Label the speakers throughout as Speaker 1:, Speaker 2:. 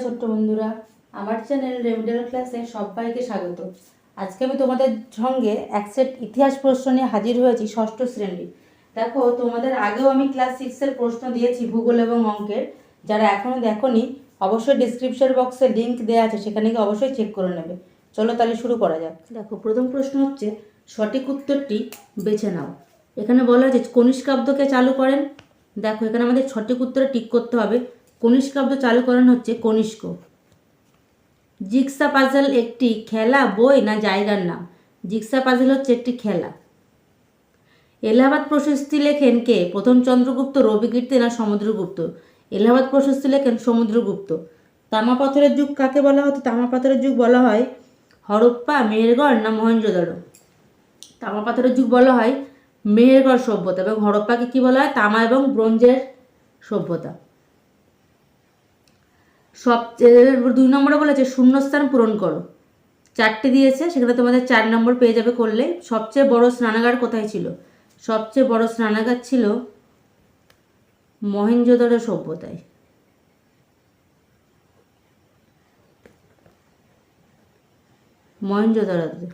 Speaker 1: ছোট্ট বন্ধুরা, আমার চ্যানেল রেমিডিয়াল ক্লাসে সবাইকে স্বাগত। আজকে আমি তোমাদের সঙ্গে এক সেট ইতিহাস প্রশ্ন নিয়ে হাজির হয়েছি ষষ্ঠ শ্রেণীর। দেখো, তোমাদের আগেও আমি ক্লাস 6-এর প্রশ্ন দিয়েছি ভূগোল এবং অঙ্কের। যারা এখনও দেখোনি, অবশ্যই ডিসক্রিপশন বক্সে লিঙ্ক দেওয়া আছে, সেখানে গিয়ে অবশ্যই চেক করে নেবে। চলো তাহলে শুরু করা যাক। দেখো, প্রথম প্রশ্ন হচ্ছে সঠিক উত্তরটি বেছে নাও। এখানে বলা হয়েছে কনিষ্কাব্দকে চালু করেন। দেখো, এখানে আমাদের সঠিক উত্তরে টিক করতে হবে। কনিষ্কাব্দ চালু করেন হচ্ছে কনিষ্ক। জিগসা পাজল একটি খেলা, বই না জায়গার নাম? জিগসা পাজল হচ্ছে একটি খেলা। এলাহাবাদ প্রশস্তি লেখেন কে? প্রথম চন্দ্রগুপ্ত, রবিকীর্তি না সমুদ্রগুপ্ত? এলাহাবাদ প্রশস্তি লেখেন সমুদ্রগুপ্ত। তামা পাথরের যুগ কাকে বলা হতো? তামা পাথরের যুগ বলা হয় হরপ্পা, মেহেরগড় না মহেঞ্জোদারো? তামা পাথরের যুগ বলা হয় মেহেরগড় সভ্যতা, এবং হরপ্পাকে কি বলা হয়? তামা এবং ব্রোঞ্জের সভ্যতা। সবচেয়ে 2 নম্বরে বলেছে শূন্যস্থান পূরণ করো। 4টি দিয়েছে, সেখানে তোমাদের 4 নম্বর পেয়ে যাবে করলে। সবচেয়ে বড় স্নানাগার কোথায় ছিল? সবচেয়ে বড় স্নানাগার ছিল মহেঞ্জোদারো সভ্যতায়। মহেঞ্জোদারোতে।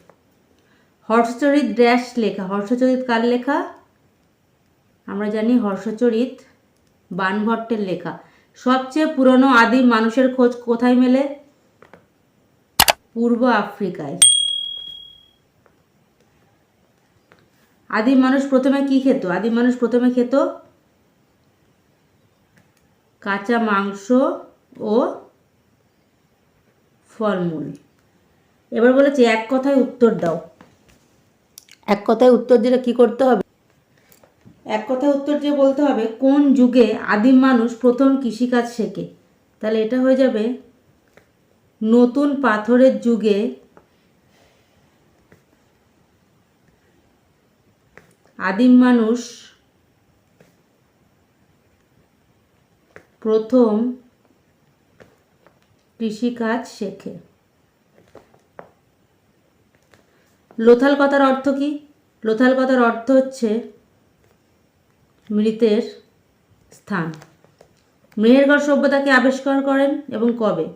Speaker 1: হর্ষচরিত ড্যাশ লেখা। হর্ষচরিত কার লেখা? আমরা জানি হর্ষচরিত বাণভট্টের লেখা। সবচেয়ে পুরনো আদিম মানুষের খোঁজ কোথায় মেলে? পূর্ব আফ্রিকায়। আদিম মানুষ প্রথমে কি খেত? আদিম মানুষ প্রথমে খেত কাঁচা মাংস ও ফলমূল। এবার বলেছে এক কথায় উত্তর দাও। এক কথায় উত্তর দিলে কি করতে হবে? এক কথায় উত্তর দিয়ে বলতে হবে কোন যুগে আদিম মানুষ প্রথম কৃষিকাজ শেখে। তাহলে এটা হয়ে যাবে নতুন পাথরের যুগে আদিম মানুষ প্রথম কৃষিকাজ শেখে। লোথাল কথার অর্থ কি? লোথাল কথার অর্থ হচ্ছে মৃতের স্থান। মেহেরগড় সভ্যতাকে আবিষ্কার করেন এবং কবে?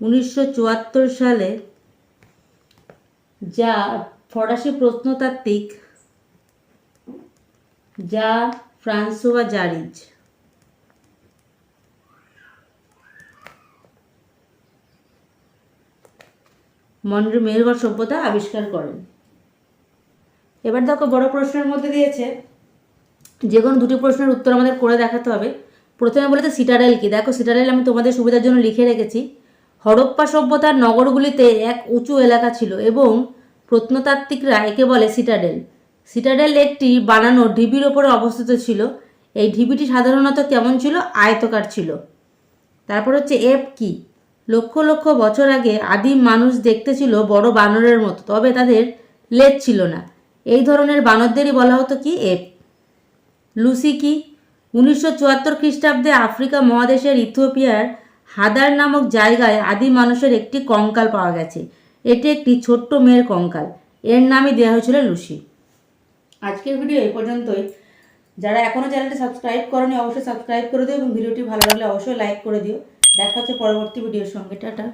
Speaker 1: 1974 সালে যা ফরাসি প্রত্নতাত্ত্বিক যা ফ্রান্সোয়া জারিজ মেহেরগড় সভ্যতা আবিষ্কার করেন। এবার দেখো, বড় প্রশ্নের মধ্যে দিয়েছে যে কোনো 2টি প্রশ্নের উত্তর আমাদের করে দেখাতে হবে। প্রথমে বলেছে সিটাডেল কি। দেখো, সিটাডেল আমি তোমাদের সুবিধার জন্য লিখে রেখেছি। হরপ্পা সভ্যতার নগরগুলিতে এক উঁচু এলাকা ছিল এবং প্রত্নতাত্ত্বিকরা একে বলে সিটাডেল। সিটাডেল একটি বানানো ঢিবির ওপরে অবস্থিত ছিল। এই ঢিবিটি সাধারণত কেমন ছিল? আয়তাকার ছিল। তারপর হচ্ছে এপ কি। লক্ষ লক্ষ বছর আগে আদিম মানুষ দেখতে ছিল বড় বানরের মতো, তবে তাদের লেজ ছিল না। এই ধরনের বানরদেরই বলা হতো কি? এপ। লুসি কি। 1974 খ্রিস্টাব্দে আফ্রিকা মহাদেশের ইথিওপিয়ার হাদার নামক জায়গায় আদিম মানুষের একটি কঙ্কাল পাওয়া গেছে। এটি একটি ছোট্ট মেয়ের কঙ্কাল। এর নামই দেওয়া হয়েছিল লুসি। আজকের ভিডিও এই পর্যন্তই। যারা এখনও চ্যানেলটি সাবস্ক্রাইব করোনি অবশ্যই সাবস্ক্রাইব করে দিও এবং ভিডিওটি ভালো লাগলে অবশ্যই লাইক করে দিও। দেখা হচ্ছে পরবর্তী ভিডিওর সঙ্গে। টাটা।